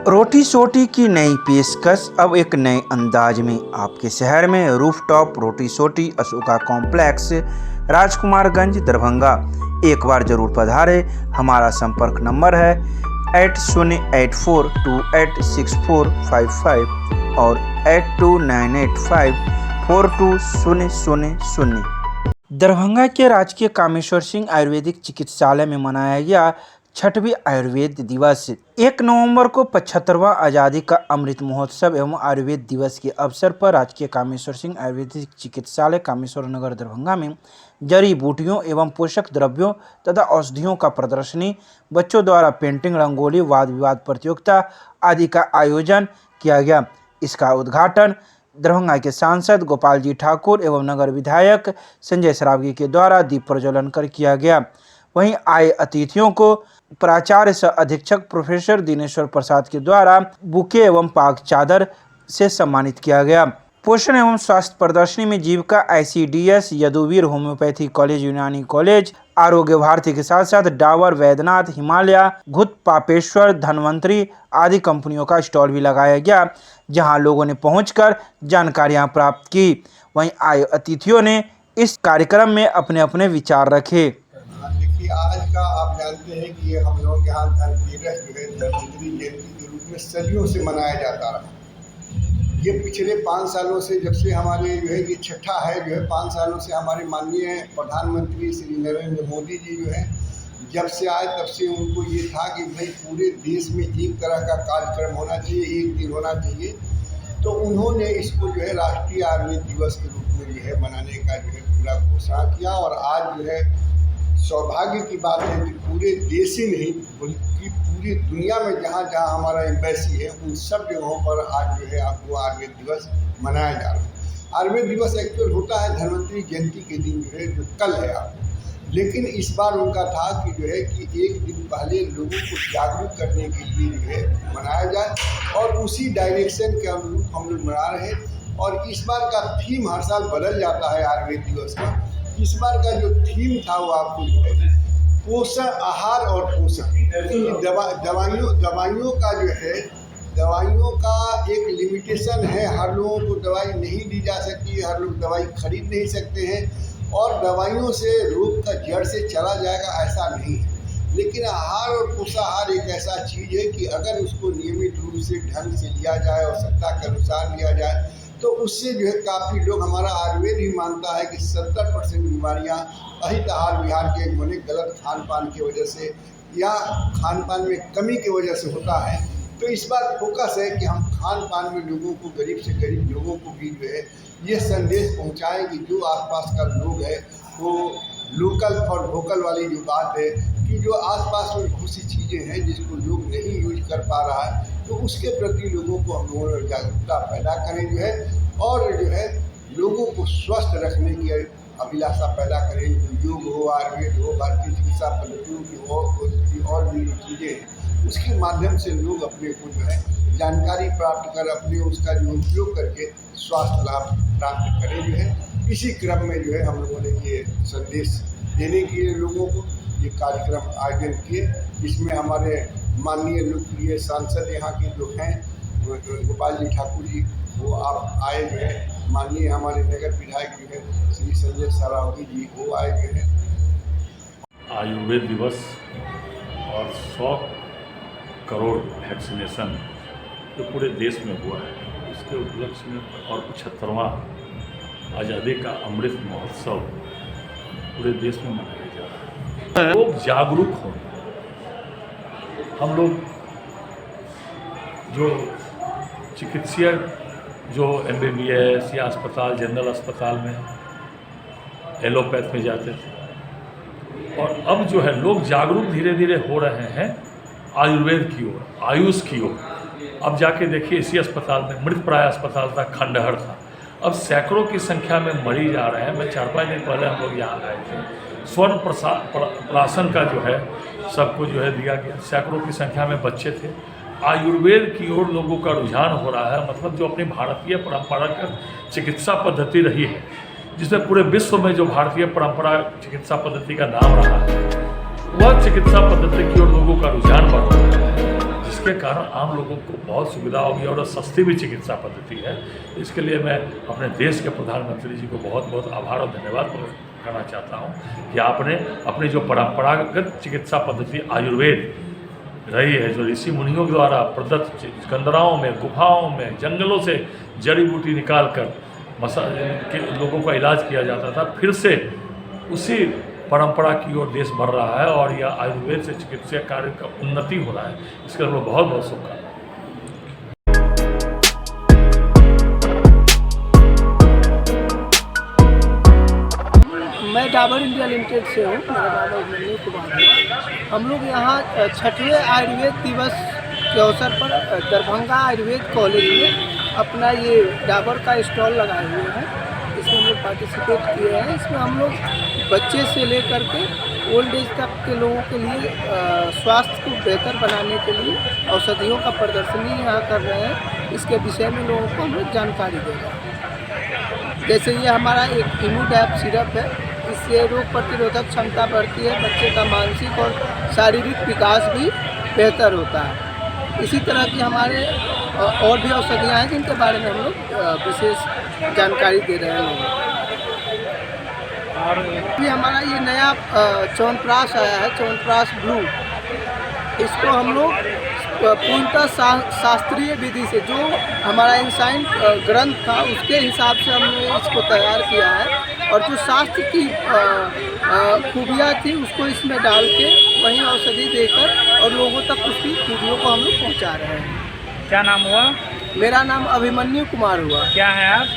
रोटी सोटी की नई पेशकश अब एक नए अंदाज में आपके शहर में रूफटॉप रोटी सोटी अशोका कॉम्प्लेक्स राजकुमारगंज दरभंगा। एक बार जरूर पधारे। हमारा संपर्क नंबर है 8084286455 और 8298542000। दरभंगा के राजकीय कामेश्वर सिंह आयुर्वेदिक चिकित्सालय में मनाया गया 6वां आयुर्वेद दिवस। 1 नवंबर को 75वां आज़ादी का अमृत महोत्सव एवं आयुर्वेद दिवस के अवसर पर राजकीय कामेश्वर सिंह आयुर्वेदिक चिकित्सालय कामेश्वर नगर दरभंगा में जड़ी बूटियों एवं पोषक द्रव्यों तथा औषधियों का प्रदर्शनी, बच्चों द्वारा पेंटिंग, रंगोली, वाद विवाद प्रतियोगिता आदि का आयोजन किया गया। इसका उद्घाटन दरभंगा के सांसद गोपाल जी ठाकुर एवं नगर विधायक संजय सरावगी के द्वारा दीप प्रज्वलन कर किया गया। वहीं आए अतिथियों को प्राचार्य सह अधीक्षक प्रोफेसर दिनेश्वर प्रसाद के द्वारा बुके एवं पाक चादर से सम्मानित किया गया। पोषण एवं स्वास्थ्य प्रदर्शनी में जीविका, ICDS, यदुवीर होम्योपैथी कॉलेज, यूनानी कॉलेज, आरोग्य भारती के साथ साथ डाबर, वैद्यनाथ, हिमालय, घुत, पापेश्वर, धन्वंतरी आदि कंपनियों का स्टॉल भी लगाया गया, जहां लोगों ने पहुंचकर जानकारियां प्राप्त की। वहीं आए अतिथियों ने इस कार्यक्रम में अपने अपने विचार रखे। देखिए, आज का आप जानते हैं कि ये हम लोगों के यहाँ धनतेरस जो है धन्वंतरी जयंती के रूप में सदियों से मनाया जाता रहा। ये पिछले 5 सालों से, जब से हमारे जो है ये छठा है जो है 5 सालों से हमारे माननीय प्रधानमंत्री श्री नरेंद्र मोदी जी जो है जब से आए तब से उनको ये था कि भाई पूरे देश में एक तरह का कार्यक्रम होना चाहिए, एक दिन होना चाहिए। तो उन्होंने इसको जो है राष्ट्रीय आयुर्वेद दिवस के रूप में जो है मनाने का जो है पूरा घोषणा किया। और आज जो है सौभाग्य की बात है कि पूरे देश ही नहीं बल्कि पूरी दुनिया में जहाँ जहाँ हमारा एम्बेसी है उन सब जगहों पर आज जो है आपको आयुर्वेद दिवस मनाया जा रहा है। आयुर्वेद दिवस एक्चुअल होता है धन्वंतरी जयंती के दिन जो है जो कल है आपको, लेकिन इस बार उनका था कि जो है कि एक दिन पहले लोगों को जागरूक करने के लिए जो है मनाया जाए और उसी डायरेक्शन के अनुरूप हम लोग मना रहे हैं। और इस बार का थीम हर साल बदल जाता है आयुर्वेद दिवस का। इस बार का जो थीम था वो आपको पोषण, आहार और पोषण। दवाइयों का जो है दवाइयों का एक लिमिटेशन है। हर लोगों को दवाई नहीं दी जा सकती है, हर लोग दवाई खरीद नहीं सकते हैं और दवाइयों से रोग का जड़ से चला जाएगा ऐसा नहीं है। लेकिन आहार और पोषाहार एक ऐसा चीज़ है कि अगर उसको नियमित रूप से ढंग से लिया जाए और सत्ता के अनुसार लिया जाए तो उससे जो है काफ़ी लोग, हमारा आयुर्वेद भी मानता है कि 70% बीमारियाँ अहित आहार विहार के होने, गलत खान पान की वजह से या खान पान में कमी की वजह से होता है। तो इस बार फोकस है कि हम खान पान में लोगों को, गरीब से गरीब लोगों को भी जो है ये संदेश पहुँचाएं कि जो आसपास का लोग है वो लोकल और वोकल वाली जो बात है कि जो आसपास में बहुत सी चीज़ें हैं जिसको लोग नहीं यूज कर पा रहा है, तो उसके प्रति लोगों को हम लोगों ने जागरूकता पैदा करें जो है और जो है लोगों को स्वस्थ रखने की अभिलाषा पैदा करें। योग हो, आयुर्वेद हो, भारतीय चिकित्सा पद्धतियों की और भी जो चीज़ें हैं उसके माध्यम से लोग अपने को जो है जानकारी प्राप्त कर अपने उसका जो उपयोग करके स्वास्थ्य लाभ प्राप्त करें जो है। इसी क्रम में जो है हम लोगों ने ये संदेश देने के लिए लोगों को ये कार्यक्रम आयोजन किए। इसमें हमारे माननीय लोकप्रिय सांसद यहाँ के जो हैं गोपाल जी ठाकुर जी वो आप आए जो है, माननीय हमारे नगर विधायक जो है श्री संजय सरावगी जी वो आए जो है। आयुर्वेद दिवस और 100 करोड़ वैक्सीनेशन जो पूरे देश में हुआ है इसके उपलक्ष्य में और 75वां आज़ादी का अमृत महोत्सव पूरे देश में मनाया जा रहा है। लोग जागरूक हों। हम लोग जो चिकित्सक जो MBBS या अस्पताल, जनरल अस्पताल में एलोपैथ में जाते थे और अब जो है लोग जागरूक धीरे धीरे हो रहे हैं आयुर्वेद की ओर, आयुष की ओर। अब जाके देखिए इसी अस्पताल में मृतप्राय अस्पताल था, खंडहर था, अब सैकड़ों की संख्या में मरीज आ रहे हैं। मैं 4-5 दिन पहले हम लोग यहाँ आए थे, स्वर्ण प्राशन का जो है सबको जो है दिया गया, सैकड़ों की संख्या में बच्चे थे। आयुर्वेद की ओर लोगों का रुझान हो रहा है, मतलब जो अपनी भारतीय परंपरागत चिकित्सा पद्धति रही है जिसमें पूरे विश्व में जो भारतीय परंपरा चिकित्सा पद्धति का नाम रहा है वह चिकित्सा पद्धति की ओर लोगों का रुझान बढ़ रहा है। जिसके कारण आम लोगों को बहुत सुविधा होगी और सस्ती भी चिकित्सा पद्धति है। इसके लिए मैं अपने देश के प्रधानमंत्री जी को बहुत बहुत आभार और धन्यवाद करना चाहता हूँ कि आपने अपनी जो परंपरागत चिकित्सा पद्धति आयुर्वेद रही है, जो ऋषि मुनियों के द्वारा प्रदत्त गंदराओं में, गुफाओं में, जंगलों से जड़ी बूटी निकाल कर लोगों का इलाज किया जाता था, फिर से उसी परंपरा की ओर देश बढ़ रहा है और यह आयुर्वेद से चिकित्सा कार्य का उन्नति हो रहा है। इसके लिए बहुत बहुत शुभकामनाएं। मैं डाबर इंडिया लिमिटेड से हूँ। मेरा नाम अभिमन्यु कुमार है। हम लोग यहाँ 6वें आयुर्वेद दिवस के अवसर पर दरभंगा आयुर्वेद कॉलेज में अपना ये डाबर का स्टॉल लगाए हुए हैं। इसमें हम लोग पार्टिसिपेट किए हैं। इसमें हम लोग बच्चे से लेकर के ओल्ड एज तक के लोगों के लिए स्वास्थ्य को बेहतर बनाने के लिए औषधियों का प्रदर्शनी यहाँ कर रहे हैं। इसके विषय में लोगों को हम लोग जानकारी दे रहे हैं। जैसे ये हमारा एक इम्यूडैप सिरप है, इससे रोग प्रतिरोधक क्षमता बढ़ती है, बच्चे का मानसिक और शारीरिक विकास भी बेहतर होता है। इसी तरह की हमारे और भी औषधियाँ हैं जिनके बारे में हम लोग विशेष जानकारी दे रहे हैं लोगों को। और भी हमारा ये नया च्यवनप्राश आया है, च्यवनप्राश ब्लू। इसको हम लोग पूर्णतः शास्त्रीय विधि से, जो हमारा एंजाइम ग्रंथ था उसके हिसाब से हमने इसको तैयार किया है और जो शास्त्र की खूबियाँ थी उसको इसमें डाल के वहीं औषधि देकर और लोगों तक उसकी खूबियों को हम लोग पहुँचा रहे हैं। क्या नाम हुआ? मेरा नाम अभिमन्यु कुमार हुआ। क्या है आप?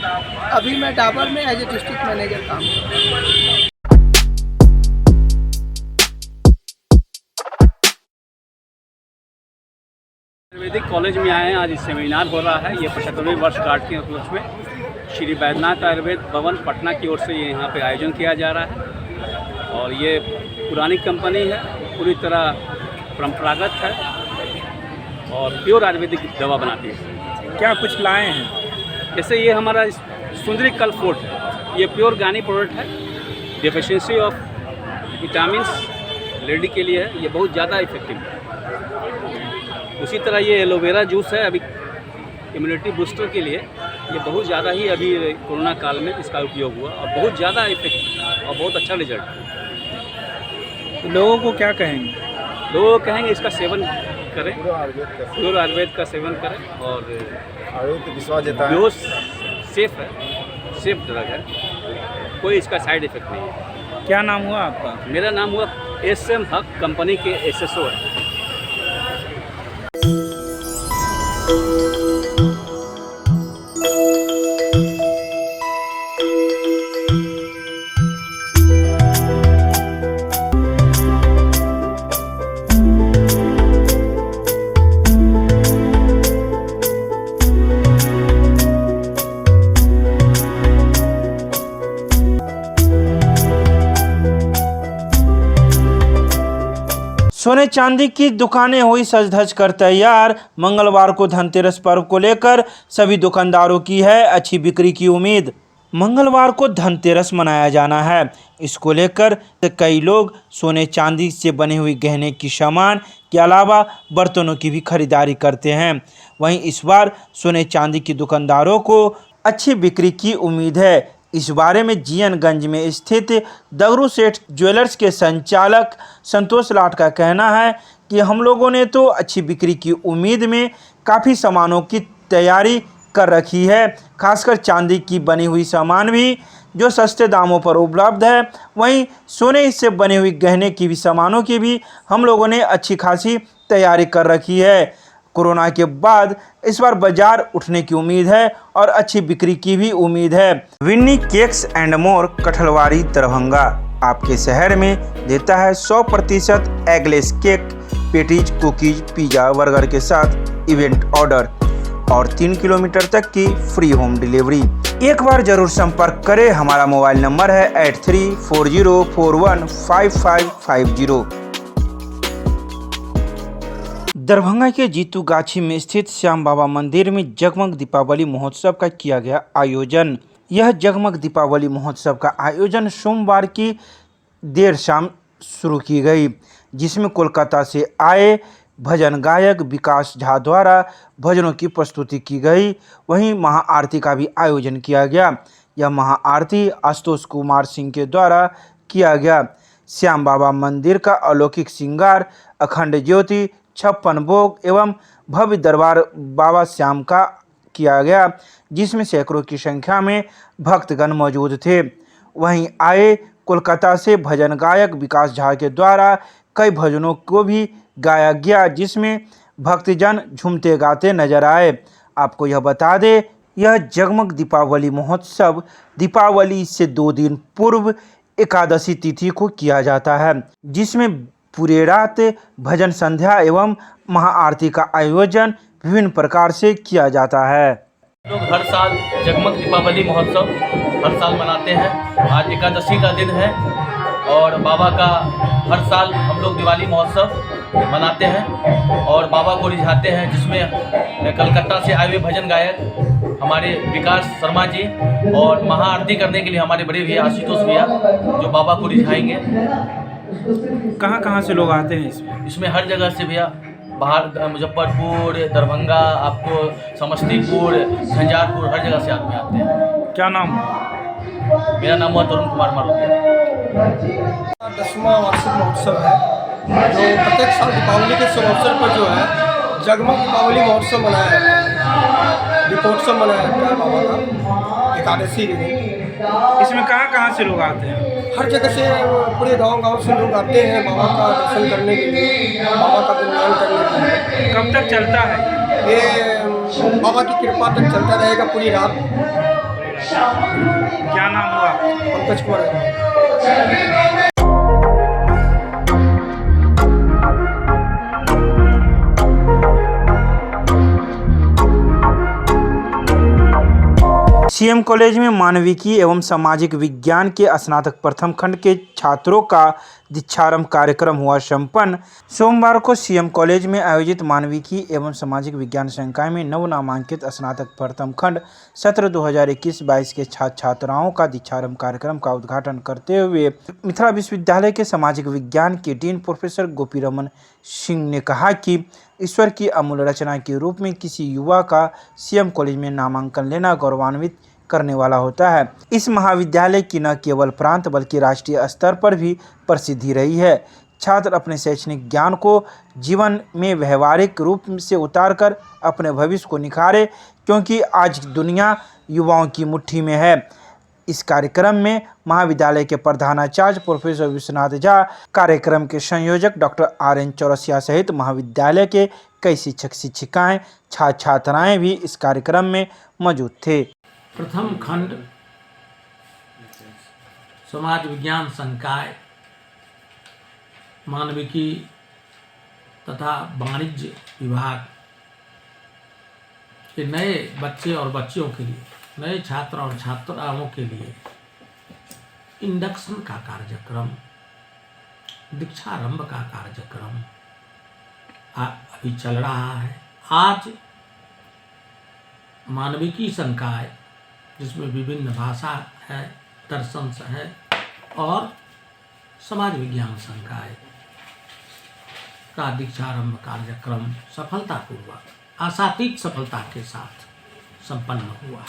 अभी मैं डाबर में एज ए डिस्ट्रिक्ट मैनेजर काम कर रहा हूँ। आयुर्वेदिक कॉलेज में आए हैं। आज सेमिनार हो रहा है। ये 75वें वर्षगांठ के उपलक्ष्य में श्री वैद्यनाथ आयुर्वेद भवन पटना की ओर से ये यहाँ पे आयोजन किया जा रहा है। और ये पुरानी कंपनी है, पूरी तरह परंपरागत है और प्योर आयुर्वेदिक दवा बनाती है। क्या कुछ लाए हैं? जैसे ये हमारा सुंदरी कल्फोर्ट है, ये प्योर गानी प्रोडक्ट है। डेफिशिएंसी ऑफ विटामिन लेडी के लिए है, ये बहुत ज़्यादा इफेक्टिव है। उसी तरह ये एलोवेरा जूस है, अभी इम्यूनिटी बूस्टर के लिए ये बहुत ज़्यादा ही अभी कोरोना काल में इसका उपयोग हुआ और बहुत ज़्यादा इफेक्ट और बहुत अच्छा रिजल्ट है। लोगों को क्या कहेंगे? लोगों को कहेंगे इसका सेवन करें, प्योर आयुर्वेद का सेवन करें और आयुर्वेद विश्वास देता है। डोज सेफ है, सेफ ड्रग है, कोई इसका साइड इफेक्ट नहीं है। क्या नाम हुआ आपका? मेरा नाम हुआ SM हक, कंपनी के SSO है। सोने चांदी की दुकानें हुई सज धज कर तैयार। मंगलवार को धनतेरस पर्व को लेकर सभी दुकानदारों की है अच्छी बिक्री की उम्मीद। मंगलवार को धनतेरस मनाया जाना है, इसको लेकर कई लोग सोने चांदी से बने हुए गहने की सामान के अलावा बर्तनों की भी खरीदारी करते हैं। वहीं इस बार सोने चांदी की दुकानदारों को अच्छी बिक्री की उम्मीद है। इस बारे में जीएनगंज में स्थित दगरू सेठ ज्वेलर्स के संचालक संतोष लाट का कहना है कि हम लोगों ने तो अच्छी बिक्री की उम्मीद में काफ़ी सामानों की तैयारी कर रखी है, खासकर चांदी की बनी हुई सामान भी जो सस्ते दामों पर उपलब्ध है। वहीं सोने से बने हुए गहने की भी सामानों की भी हम लोगों ने अच्छी खासी तैयारी कर रखी है। कोरोना के बाद इस बार बाजार उठने की उम्मीद है और अच्छी बिक्री की भी उम्मीद है। Winni cakes and more, Kathalwadi, Darbhanga आपके शहर में देता है 100% eggless cake, patties, cookies, pizza, burger के साथ इवेंट ऑर्डर और 3 किलोमीटर तक की फ्री होम डिलीवरी। एक बार जरूर संपर्क करें। हमारा मोबाइल नंबर है 8340415550। दरभंगा के जीतू गाछी में स्थित श्याम बाबा मंदिर में जगमग दीपावली महोत्सव का किया गया आयोजन। यह जगमग दीपावली महोत्सव का आयोजन सोमवार की देर शाम शुरू की गई, जिसमें कोलकाता से आए भजन गायक विकास झा द्वारा भजनों की प्रस्तुति की गई। वहीं महाआरती का भी आयोजन किया गया। यह महाआरती आशुतोष कुमार सिंह के द्वारा किया गया। श्याम बाबा मंदिर का अलौकिक श्रृंगार, अखंड ज्योति, 56 भोग एवं भव्य दरबार बाबा श्याम का किया गया, जिसमें सैकड़ों की संख्या में भक्तगण मौजूद थे। वहीं आए कोलकाता से भजन गायक विकास झा के द्वारा कई भजनों को भी गाया गया, जिसमें भक्तजन झूमते गाते नजर आए। आपको यह बता दें, यह जगमग दीपावली महोत्सव दीपावली से 2 दिन पूर्व एकादशी तिथि को किया जाता है, जिसमें पूरे रात भजन संध्या एवं महाआरती का आयोजन विभिन्न प्रकार से किया जाता है। लोग हर साल जगमग दीपावली महोत्सव हर साल मनाते हैं। आज एकादशी का दिन है और बाबा का हर साल हम लोग दिवाली महोत्सव मनाते हैं और बाबा को रिझाते हैं, जिसमें कलकत्ता से आए हुए भजन गायक हमारे विकास शर्मा जी और महाआरती करने के लिए हमारे बड़े भैया आशुतोष भैया जो बाबा को रिझाएंगे। कहाँ से लोग आते हैं इसमें हर जगह से भैया, बाहर मुजफ्फरपुर, दरभंगा, आपको समस्तीपुर, झंझारपुर, हर जगह से आदमी आते हैं। क्या नाम? मेरा नाम हुआ तरुण कुमार मारोतिया। 10वां वार्षिक महोत्सव है जो प्रत्येक साल दीपावली के शुभ अवसर पर जो है जगमग दीपावली महोत्सव मनाया जाता है, दीपोत्सव मनाया जाता है बाबा का एकादशी के दिन। इसमें कहाँ से लोग आते हैं? हर जगह से पूरे गांव से लोग आते हैं बाबा का दर्शन करने के लिए, बाबा का गुणगान करने के लिए। कब तक चलता है ये बाबा की कृपा तक चलता रहेगा पूरी रात। क्या नाम हुआ? पंकज कुमार। सीएम कॉलेज में मानविकी एवं सामाजिक विज्ञान के स्नातक प्रथम खंड के छात्रों का दीक्षारंभ कार्यक्रम हुआ संपन्न। सोमवार को सीएम कॉलेज में आयोजित मानविकी एवं सामाजिक विज्ञान संकाय में नव नामांकित स्नातक प्रथम खंड सत्र 2021-22 के छात्र छात्राओं का दीक्षारंभ कार्यक्रम का उद्घाटन करते हुए मिथिला विश्वविद्यालय के सामाजिक विज्ञान के डीन प्रोफेसर गोपीरमन सिंह ने कहा कि ईश्वर की अमूल्य रचना के रूप में किसी युवा का सीएम कॉलेज में नामांकन लेना गौरवान्वित करने वाला होता है। इस महाविद्यालय की न केवल प्रांत बल्कि राष्ट्रीय स्तर पर भी प्रसिद्धि रही है। छात्र अपने शैक्षणिक ज्ञान को जीवन में व्यवहारिक रूप से उतारकर अपने भविष्य को निखारे, क्योंकि आज दुनिया युवाओं की मुट्ठी में है। इस कार्यक्रम में महाविद्यालय के प्रधानाचार्य प्रोफेसर विश्वनाथ झा, कार्यक्रम के संयोजक डॉक्टर RN चौरसिया सहित महाविद्यालय के कई शिक्षक शिक्षिकाएं, छात्र छात्राएं भी इस कार्यक्रम में मौजूद थे। प्रथम खंड समाज विज्ञान संकाय मानविकी तथा वाणिज्य विभाग के नए बच्चे और बच्चियों के लिए, नए छात्र और छात्राओं के लिए इंडक्शन का कार्यक्रम, दीक्षारंभ का कार्यक्रम अभी चल रहा है। आज मानविकी संकाय, जिसमें विभिन्न भाषा है, दर्शन है और समाज विज्ञान संकाय का दीक्षारंभ कार्यक्रम सफलतापूर्वक, आशातीत सफलता के साथ संपन्न हुआ।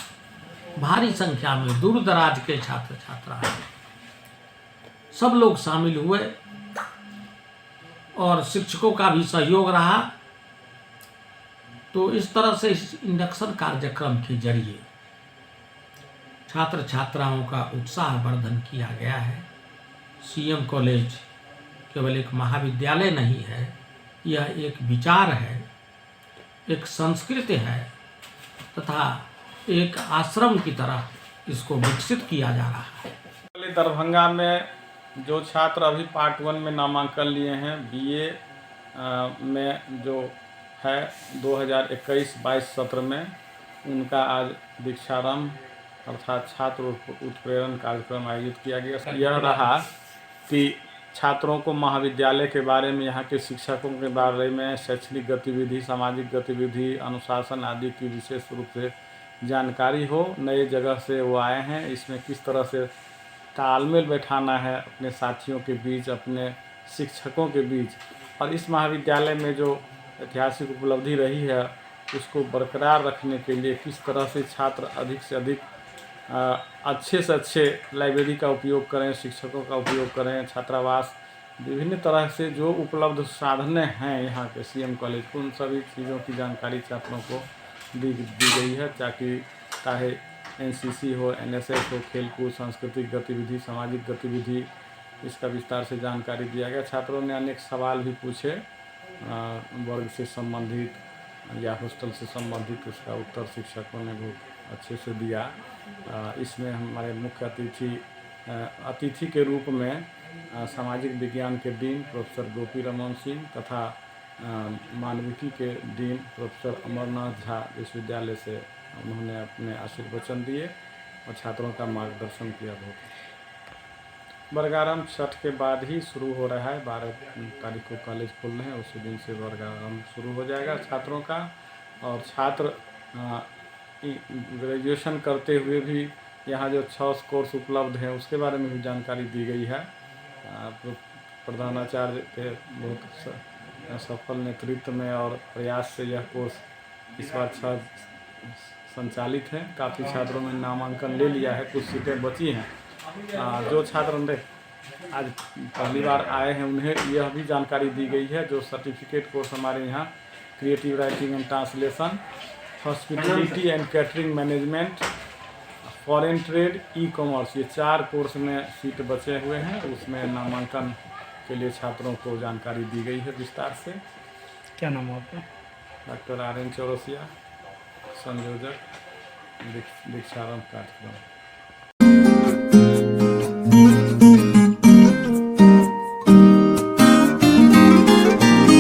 भारी संख्या में दूर दराज के छात्र छात्राएं सब लोग शामिल हुए और शिक्षकों का भी सहयोग रहा। तो इस तरह से इस इंडक्शन कार्यक्रम के जरिए छात्र छात्राओं का उत्साह वर्धन किया गया है। सीएम कॉलेज केवल एक महाविद्यालय नहीं है, यह एक विचार है, एक संस्कृति है तथा एक आश्रम की तरह इसको विकसित किया जा रहा है। दरभंगा में जो छात्र अभी पार्ट 1 में नामांकन लिए हैं, BA में जो है 2021-22 सत्र में, उनका आज दीक्षारंभ अर्थात छात्र उत्प्रेरण कार्यक्रम आयोजित किया गया। यह रहा कि छात्रों को महाविद्यालय के बारे में, यहाँ के शिक्षकों के बारे में, शैक्षणिक गतिविधि, सामाजिक गतिविधि, अनुशासन आदि की विशेष रूप से जानकारी हो। नए जगह से वो आए हैं, इसमें किस तरह से तालमेल बैठाना है अपने साथियों के बीच, अपने शिक्षकों के बीच। और इस महाविद्यालय में जो ऐतिहासिक उपलब्धि रही है उसको बरकरार रखने के लिए किस तरह से छात्र अधिक से अधिक अच्छे से अच्छे लाइब्रेरी का उपयोग करें, शिक्षकों का उपयोग करें, छात्रावास, विभिन्न तरह से जो उपलब्ध साधनें हैं यहाँ के सीएम कॉलेज को, उन सभी चीज़ों की जानकारी छात्रों को दी गई है, ताकि चाहे एनसीसी हो, एनएसएस हो, खेलकूद, सांस्कृतिक गतिविधि, सामाजिक गतिविधि, इसका विस्तार से जानकारी दिया गया। छात्रों ने अनेक सवाल भी पूछे वर्ग से संबंधित या हॉस्टल से संबंधित, उसका उत्तर शिक्षकों ने बहुत अच्छे से दिया। इसमें हमारे मुख्य अतिथि के रूप में सामाजिक विज्ञान के डीन प्रोफेसर गोपी रमन सिंह तथा मानविकी के डीन प्रोफेसर अमरनाथ झा विश्वविद्यालय से उन्होंने अपने आशीर्वचन दिए और छात्रों का मार्गदर्शन किया। बहुत वर्गारंभ छठ के बाद ही शुरू हो रहा है, 12 तारीख को कॉलेज खुल रहे हैं, उसी दिन से वर्गारंभ शुरू हो जाएगा छात्रों का। और छात्र ग्रेजुएशन करते हुए भी यहाँ जो 6 कोर्स उपलब्ध हैं उसके बारे में भी जानकारी दी गई है। प्रधानाचार्य के बहुत सफल नेतृत्व में और प्रयास से यह कोर्स इस बार 6 संचालित हैं। काफ़ी छात्रों ने नामांकन ले लिया है, कुछ सीटें बची हैं। जो छात्र आज पहली बार आए हैं उन्हें यह भी जानकारी दी गई है। जो सर्टिफिकेट कोर्स हमारे यहाँ creative writing and translation, hospitality and catering management, foreign trade, e commerce, ये 4 कोर्स में सीट बचे हुए हैं। उसमें नामांकन के लिए छात्रों को जानकारी दी गई है विस्तार से। क्या नाम है आपका? डॉक्टर RN चौरसिया, संयोजक, दीक्षारंभ कार्यक्रम।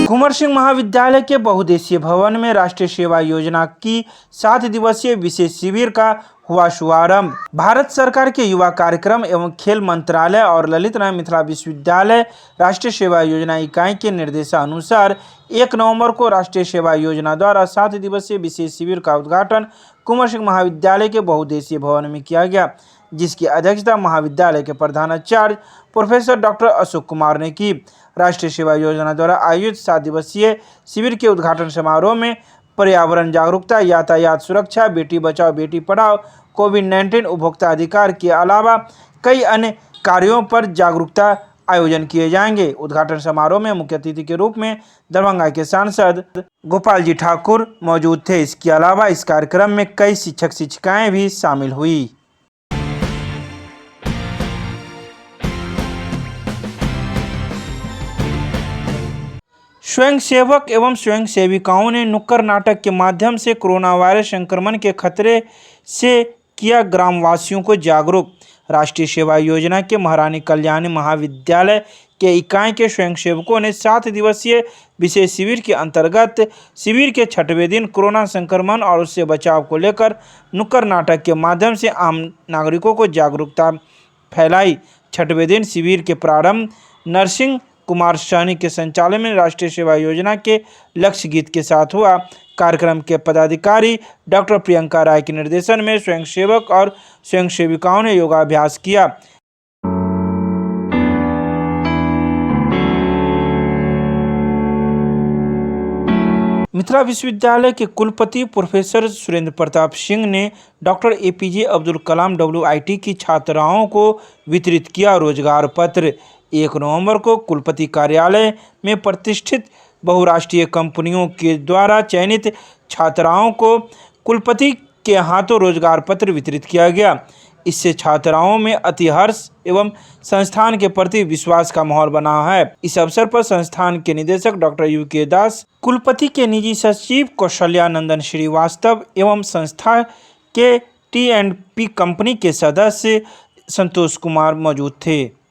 कुंवर सिंह महाविद्यालय के बहुउद्देशीय भवन में राष्ट्रीय सेवा योजना की 7 दिवसीय विशेष शिविर का हुआ शुभारंभ। भारत सरकार के युवा कार्यक्रम एवं खेल मंत्रालय और ललित नारायण मिथिला विश्वविद्यालय राष्ट्रीय सेवा योजना इकाई के निर्देशानुसार 1 नवंबर को राष्ट्रीय सेवा योजना द्वारा 7 दिवसीय विशेष शिविर का उद्घाटन कुंवर सिंह महाविद्यालय के बहुउद्देशीय भवन में किया गया, जिसकी अध्यक्षता महाविद्यालय के प्रधानाचार्य प्रोफेसर डॉक्टर अशोक कुमार ने की। राष्ट्रीय सेवा योजना द्वारा आयोजित 7 दिवसीय शिविर के उद्घाटन समारोह में पर्यावरण जागरूकता, यातायात सुरक्षा, बेटी बचाओ बेटी पढ़ाओ, कोविड-19 उपभोक्ता अधिकार के अलावा कई अन्य कार्यों पर जागरूकता आयोजन किए जाएंगे। उद्घाटन समारोह में मुख्य अतिथि के रूप में दरभंगा के सांसद गोपाल जी ठाकुर मौजूद थे। इसके अलावा इस कार्यक्रम में कई शिक्षक शिक्षिकाएं भी शामिल हुई। स्वयंसेवक एवं स्वयं सेविकाओं ने नुक्कड़ नाटक के माध्यम से कोरोना वायरस संक्रमण के खतरे से किया ग्रामवासियों को जागरूक। राष्ट्रीय सेवा योजना के महारानी कल्याणी महाविद्यालय के इकाई के स्वयंसेवकों ने 7 दिवसीय विशेष शिविर के अंतर्गत शिविर के 6वें दिन कोरोना संक्रमण और उससे बचाव को लेकर नुक्कड़ नाटक के माध्यम से आम नागरिकों को जागरूकता फैलाई। 6वें दिन शिविर के प्रारंभ नरसिंह कुमार सहनी के संचालन में राष्ट्रीय सेवा योजना के लक्ष्य गीत के साथ हुआ। कार्यक्रम के पदाधिकारी डॉक्टर प्रियंका राय के निर्देशन में स्वयंसेवक और स्वयं सेविकाओं ने योगाभ्यास किया। मिथिला विश्वविद्यालय के कुलपति प्रोफेसर सुरेंद्र प्रताप सिंह ने doctor APJ Abdul Kalam WIT की छात्राओं को वितरित किया रोजगार पत्र। 1 नवंबर को कुलपति कार्यालय में प्रतिष्ठित बहुराष्ट्रीय कंपनियों के द्वारा चयनित छात्राओं को कुलपति के हाथों रोजगार पत्र वितरित किया गया। इससे छात्राओं में अति हर्ष एवं संस्थान के प्रति विश्वास का माहौल बना है। इस अवसर पर संस्थान के निदेशक डॉक्टर UK दास, कुलपति के निजी सचिव कौशल्यानंदन श्रीवास्तव एवं संस्था के T&P कंपनी के सदस्य संतोष कुमार मौजूद थे।